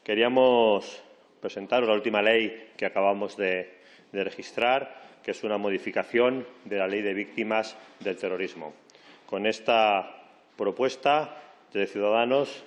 Queríamos presentar la última ley que acabamos de registrar, que es una modificación de la Ley de Víctimas del Terrorismo. Con esta propuesta de Ciudadanos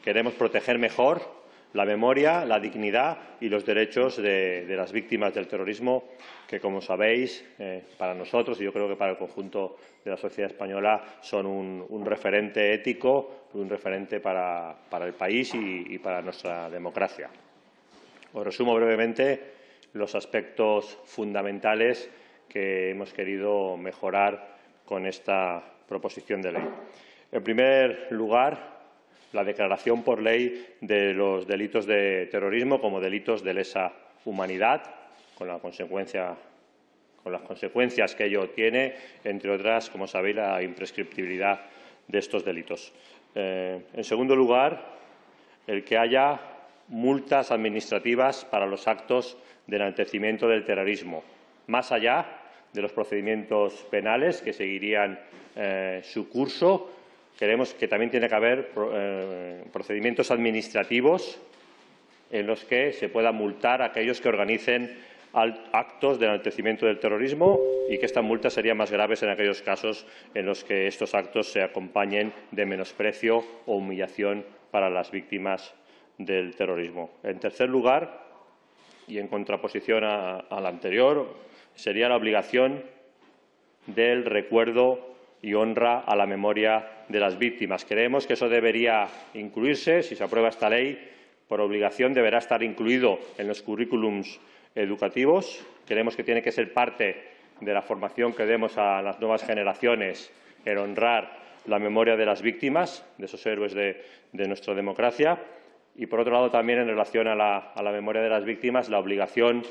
queremos proteger mejor la memoria, la dignidad y los derechos de las víctimas del terrorismo, que, como sabéis, para nosotros y yo creo que para el conjunto de la sociedad española son un referente ético, un referente para el país y para nuestra democracia. Os resumo brevemente los aspectos fundamentales que hemos querido mejorar con esta proposición de ley. En primer lugar, la declaración por ley de los delitos de terrorismo como delitos de lesa humanidad, con las consecuencias que ello tiene, entre otras, como sabéis, la imprescriptibilidad de estos delitos. En segundo lugar, el que haya multas administrativas para los actos de enaltecimiento del terrorismo, más allá de los procedimientos penales que seguirían su curso. Creemos que también tiene que haber procedimientos administrativos en los que se pueda multar a aquellos que organicen actos de enaltecimiento del terrorismo y que estas multas serían más graves en aquellos casos en los que estos actos se acompañen de menosprecio o humillación para las víctimas del terrorismo. En tercer lugar, y en contraposición al anterior, sería la obligación del recuerdo y honra a la memoria de las víctimas. Creemos que eso debería incluirse, si se aprueba esta ley, por obligación deberá estar incluido en los currículums educativos. Creemos que tiene que ser parte de la formación que demos a las nuevas generaciones en honrar la memoria de las víctimas, de esos héroes de nuestra democracia. Y, por otro lado, también en relación a la memoria de las víctimas, la obligación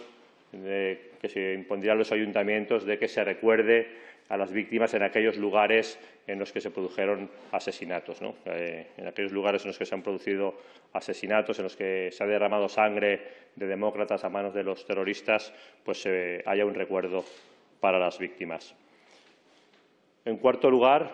que se impondría a los ayuntamientos de que se recuerde a las víctimas en aquellos lugares en los que se produjeron asesinatos, ¿no? En aquellos lugares en los que se han producido asesinatos, en los que se ha derramado sangre de demócratas a manos de los terroristas, pues haya un recuerdo para las víctimas. En cuarto lugar,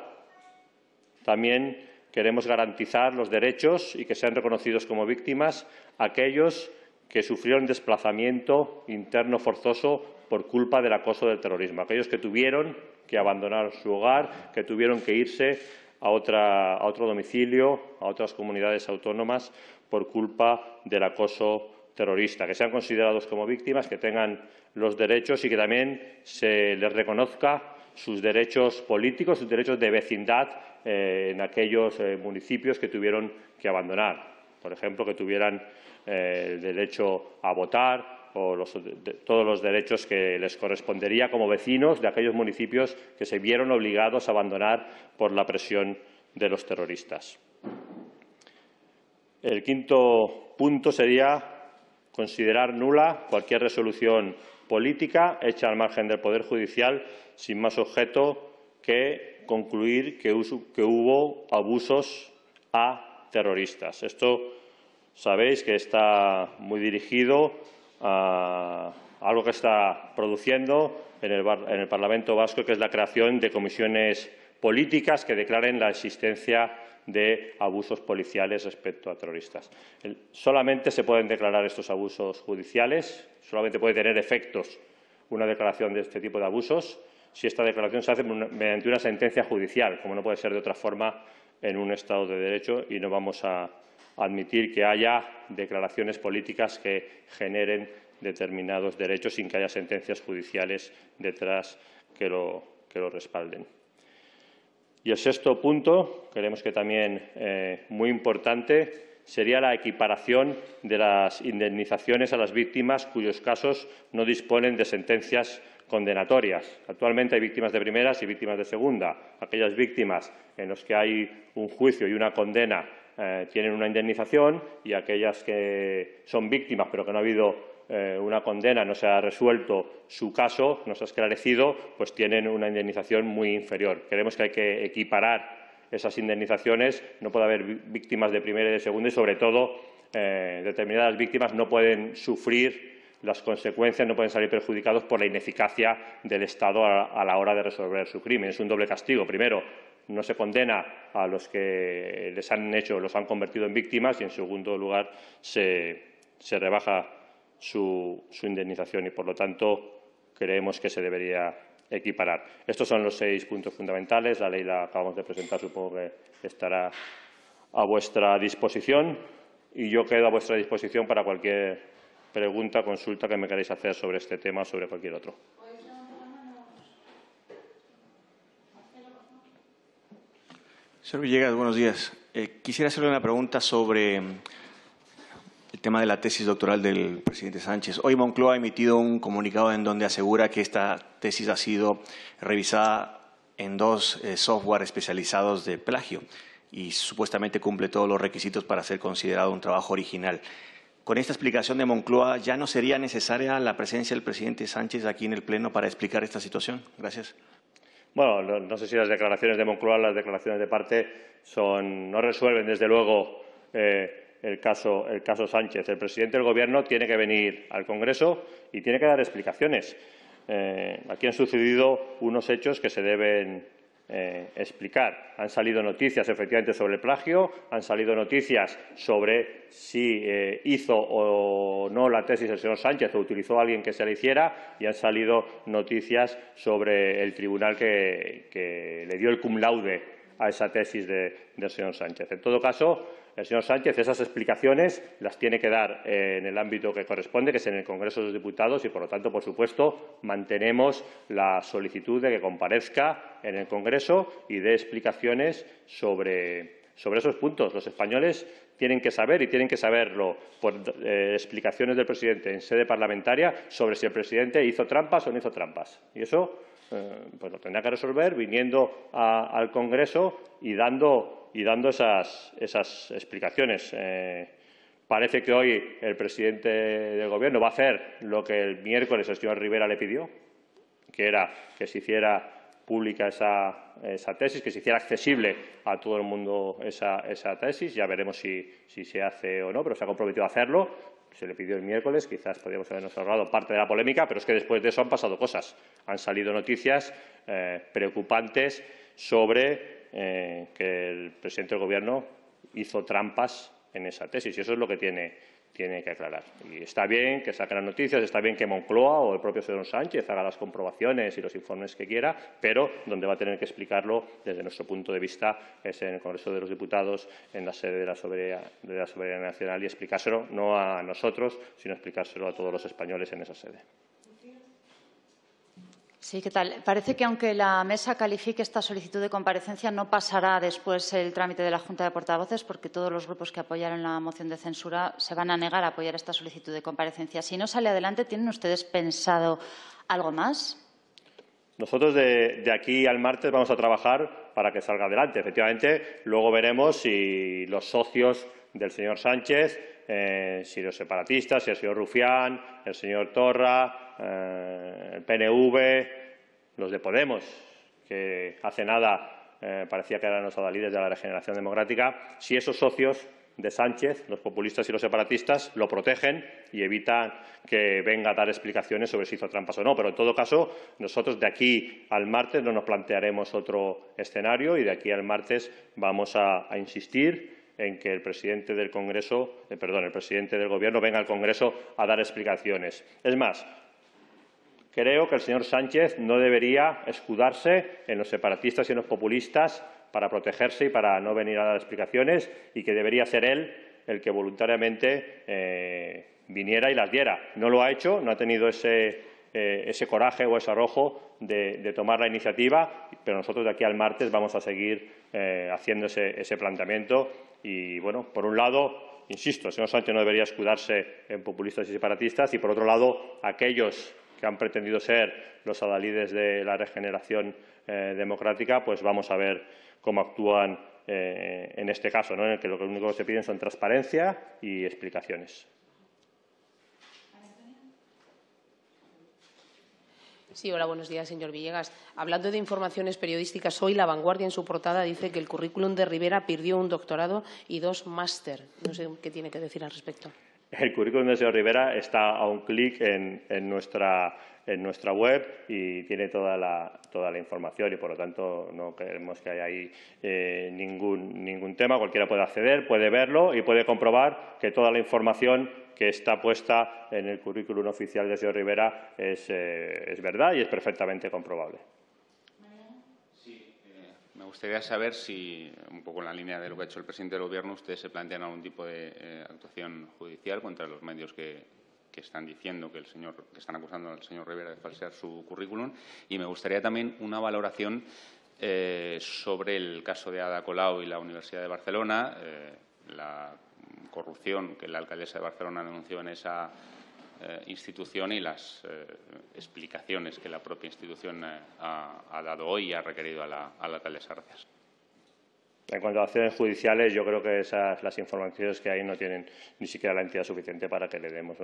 también queremos garantizar los derechos y que sean reconocidos como víctimas aquellos que sufrieron desplazamiento interno forzoso por culpa del acoso del terrorismo, aquellos que tuvieron que abandonar su hogar, que tuvieron que irse a otro domicilio, a otras comunidades autónomas por culpa del acoso terrorista, que sean considerados como víctimas, que tengan los derechos y que también se les reconozca sus derechos políticos, sus derechos de vecindad en aquellos municipios que tuvieron que abandonar. Por ejemplo, que tuvieran el derecho a votar o todos los derechos que les correspondería como vecinos de aquellos municipios que se vieron obligados a abandonar por la presión de los terroristas. El quinto punto sería considerar nula cualquier resolución política hecha al margen del Poder Judicial sin más objeto que concluir que hubo abusos a terroristas. Esto sabéis que está muy dirigido a algo que está produciendo en el Parlamento vasco, que es la creación de comisiones políticas que declaren la existencia de abusos policiales respecto a terroristas. Solamente se pueden declarar estos abusos judiciales, solamente puede tener efectos una declaración de este tipo de abusos si esta declaración se hace mediante una sentencia judicial, como no puede ser de otra forma en un Estado de Derecho, y no vamos a admitir que haya declaraciones políticas que generen determinados derechos sin que haya sentencias judiciales detrás que lo respalden. Y el sexto punto, creemos que también muy importante, sería la equiparación de las indemnizaciones a las víctimas cuyos casos no disponen de sentencias condenatorias. Actualmente hay víctimas de primeras y víctimas de segunda. Aquellas víctimas en las que hay un juicio y una condena tienen una indemnización, y aquellas que son víctimas pero que no ha habido una condena, no se ha resuelto su caso, no se ha esclarecido, pues tienen una indemnización muy inferior. Creemos que hay que equiparar esas indemnizaciones. No puede haber víctimas de primera y de segunda y, sobre todo, determinadas víctimas no pueden sufrir las consecuencias, no pueden salir perjudicados por la ineficacia del Estado a la hora de resolver su crimen. Es un doble castigo. Primero, no se condena a los que les los han convertido en víctimas y, en segundo lugar, se rebaja su indemnización y, por lo tanto, creemos que se debería equiparar. Estos son los 6 puntos fundamentales. La ley la acabamos de presentar, supongo que estará a vuestra disposición y yo quedo a vuestra disposición para cualquier pregunta, consulta que me queráis hacer sobre este tema o sobre cualquier otro. Señor Villegas, buenos días. Quisiera hacerle una pregunta sobre el tema de la tesis doctoral del presidente Sánchez. Hoy Moncloa ha emitido un comunicado en donde asegura que esta tesis ha sido revisada en 2 software especializados de plagio y supuestamente cumple todos los requisitos para ser considerado un trabajo original. Con esta explicación de Moncloa, ¿ya no sería necesaria la presencia del presidente Sánchez aquí en el Pleno para explicar esta situación? Gracias. Bueno, no sé si las declaraciones de Moncloa, las declaraciones de parte, no resuelven, desde luego, el caso Sánchez. El presidente del Gobierno tiene que venir al Congreso y tiene que dar explicaciones. Aquí han sucedido unos hechos que se deben explicar. Han salido noticias, efectivamente, sobre el plagio, han salido noticias sobre si hizo o no la tesis el señor Sánchez o utilizó a alguien que se la hiciera, y han salido noticias sobre el tribunal que le dio el cum laude a esa tesis del señor Sánchez. En todo caso, el señor Sánchez esas explicaciones las tiene que dar en el ámbito que corresponde, que es en el Congreso de los Diputados, y, por lo tanto, por supuesto, mantenemos la solicitud de que comparezca en el Congreso y dé explicaciones sobre esos puntos. Los españoles tienen que saber, y tienen que saberlo por explicaciones del presidente en sede parlamentaria, sobre si el presidente hizo trampas o no hizo trampas. Y eso pues lo tendrá que resolver viniendo al Congreso y dando esas explicaciones. Parece que hoy el presidente del Gobierno va a hacer lo que el miércoles el señor Rivera le pidió, que era que se hiciera pública esa tesis, que se hiciera accesible a todo el mundo esa tesis. Ya veremos si se hace o no, pero se ha comprometido a hacerlo. Se le pidió el miércoles, quizás podríamos habernos ahorrado parte de la polémica, pero es que después de eso han pasado cosas. Han salido noticias preocupantes sobre que el presidente del Gobierno hizo trampas en esa tesis, y eso es lo que tiene que aclarar. Y está bien que saquen las noticias, está bien que Moncloa o el propio señor Sánchez haga las comprobaciones y los informes que quiera, pero donde va a tener que explicarlo, desde nuestro punto de vista, es en el Congreso de los Diputados, en la sede de la soberanía nacional, y explicárselo no a nosotros, sino explicárselo a todos los españoles en esa sede. Sí, ¿qué tal? Parece que, aunque la mesa califique esta solicitud de comparecencia, no pasará después el trámite de la Junta de Portavoces, porque todos los grupos que apoyaron la moción de censura se van a negar a apoyar esta solicitud de comparecencia. Si no sale adelante, ¿tienen ustedes pensado algo más? Nosotros de aquí al martes vamos a trabajar para que salga adelante. Efectivamente, luego veremos si los socios del señor Sánchez, si los separatistas, si el señor Rufián, el señor Torra, el PNV, los de Podemos, que hace nada parecía que eran los adalides de la regeneración democrática, si esos socios de Sánchez, los populistas y los separatistas, lo protegen y evitan que venga a dar explicaciones sobre si hizo trampas o no. Pero, en todo caso, nosotros de aquí al martes no nos plantearemos otro escenario, y de aquí al martes vamos a insistir en que el presidente del el presidente del Gobierno venga al Congreso a dar explicaciones. Es más, creo que el señor Sánchez no debería escudarse en los separatistas y en los populistas para protegerse y para no venir a dar explicaciones, y que debería ser él el que voluntariamente viniera y las diera. No lo ha hecho, no ha tenido ese coraje o ese arrojo de tomar la iniciativa, pero nosotros de aquí al martes vamos a seguir haciendo ese planteamiento. Y, bueno, por un lado, insisto, el señor Sánchez no debería escudarse en populistas y separatistas, y, por otro lado, aquellos que han pretendido ser los adalides de la regeneración democrática, pues vamos a ver cómo actúan en este caso, ¿no?, en el que lo único que se piden son transparencia y explicaciones. Sí, hola, buenos días, señor Villegas. Hablando de informaciones periodísticas, hoy La Vanguardia en su portada dice que el currículum de Rivera perdió un doctorado y 2 máster. No sé qué tiene que decir al respecto. El currículum del señor Rivera está a un clic en nuestra web y tiene toda la información y, por lo tanto, no creemos que haya ahí ningún tema. Cualquiera puede acceder, puede verlo y puede comprobar que toda la información que está puesta en el currículum oficial del señor Rivera es verdad y es perfectamente comprobable. Me gustaría saber si, un poco en la línea de lo que ha hecho el presidente del Gobierno, ustedes se plantean algún tipo de actuación judicial contra los medios que están diciendo que están acusando al señor Rivera de falsear su currículum. Y me gustaría también una valoración sobre el caso de Ada Colau y la Universidad de Barcelona, la corrupción que la alcaldesa de Barcelona denunció en esa institución y las explicaciones que la propia institución ha dado hoy y ha requerido a la alcaldesa. Gracias. En cuanto a acciones judiciales, yo creo que las informaciones que hay no tienen ni siquiera la entidad suficiente para que le demos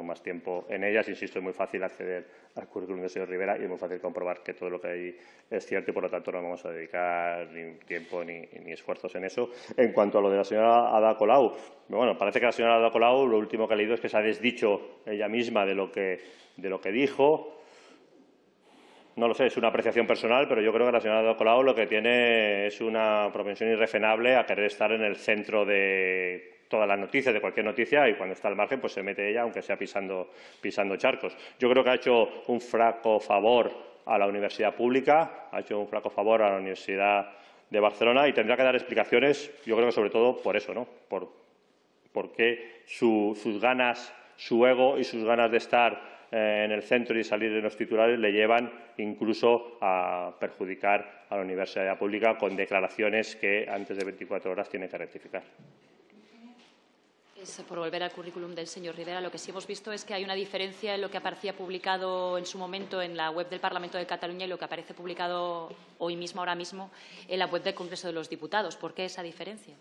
más tiempo en ellas. Insisto, es muy fácil acceder al currículum del señor Rivera y es muy fácil comprobar que todo lo que hay es cierto y, por lo tanto, no vamos a dedicar ni tiempo ni esfuerzos en eso. En cuanto a lo de la señora Ada Colau, bueno, parece que la señora Ada Colau lo último que ha leído es que se ha desdicho ella misma de lo que dijo. No lo sé, es una apreciación personal, pero yo creo que la señora Ada Colau lo que tiene es una propensión irrefrenable a querer estar en el centro de todas las noticias, de cualquier noticia, y cuando está al margen pues se mete ella, aunque sea pisando charcos. Yo creo que ha hecho un flaco favor a la universidad pública, ha hecho un flaco favor a la Universidad de Barcelona y tendrá que dar explicaciones, yo creo que sobre todo por eso, ¿no? Por qué sus ganas, su ego y sus ganas de estar en el centro y salir de los titulares le llevan incluso a perjudicar a la universidad pública con declaraciones que antes de 24 horas tiene que rectificar. Por volver al currículum del señor Rivera, lo que sí hemos visto es que hay una diferencia en lo que aparecía publicado en su momento en la web del Parlamento de Cataluña y lo que aparece publicado ahora mismo, en la web del Congreso de los Diputados. ¿Por qué esa diferencia?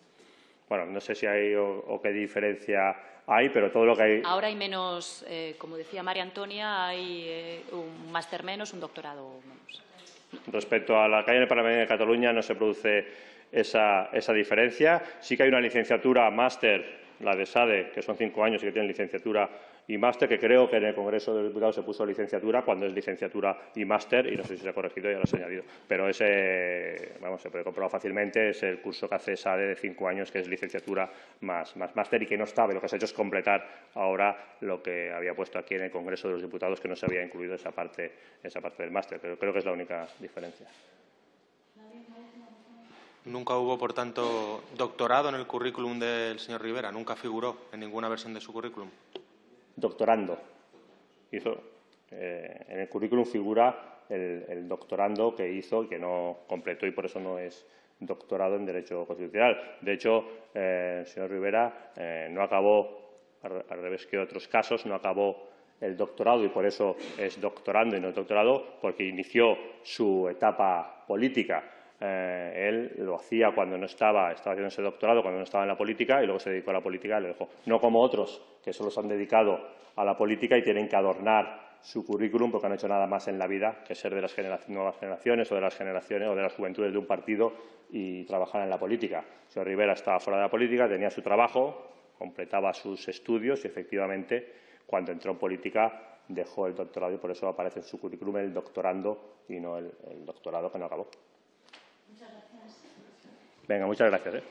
Bueno, no sé si hay o qué diferencia hay, pero todo lo que hay… Ahora hay menos, como decía María Antonia, hay un máster menos, un doctorado menos. Respecto a la que hay en el Parlamento de Cataluña no se produce esa diferencia. Sí que hay una licenciatura máster, la de SADE, que son 5 años y que tienen licenciatura y máster, que creo que en el Congreso de los Diputados se puso licenciatura cuando es licenciatura y máster, y no sé si se ha corregido, ya lo has añadido. Pero ese, vamos, se puede comprobar fácilmente, es el curso que hace SADE de 5 años, que es licenciatura más máster y que no estaba. Lo que se ha hecho es completar ahora lo que había puesto aquí en el Congreso de los Diputados, que no se había incluido esa parte del máster, pero creo que es la única diferencia. Nunca hubo, por tanto, doctorado en el currículum del señor Rivera. Nunca figuró en ninguna versión de su currículum. Doctorando. En el currículum figura el doctorando que hizo y que no completó y por eso no es doctorado en Derecho Constitucional. De hecho, el señor Rivera no acabó, al revés que otros casos, no acabó el doctorado y por eso es doctorando y no es doctorado, porque inició su etapa política. Él lo hacía cuando no estaba haciendo ese doctorado, cuando no estaba en la política, y luego se dedicó a la política y lo dejó. No como otros que solo se han dedicado a la política y tienen que adornar su currículum porque no han hecho nada más en la vida que ser de las nuevas generaciones o de las generaciones o de las juventudes de un partido y trabajar en la política. El señor Rivera estaba fuera de la política, tenía su trabajo, completaba sus estudios y, efectivamente, cuando entró en política dejó el doctorado y por eso aparece en su currículum el doctorando y no el doctorado que no acabó. Venga, muchas gracias.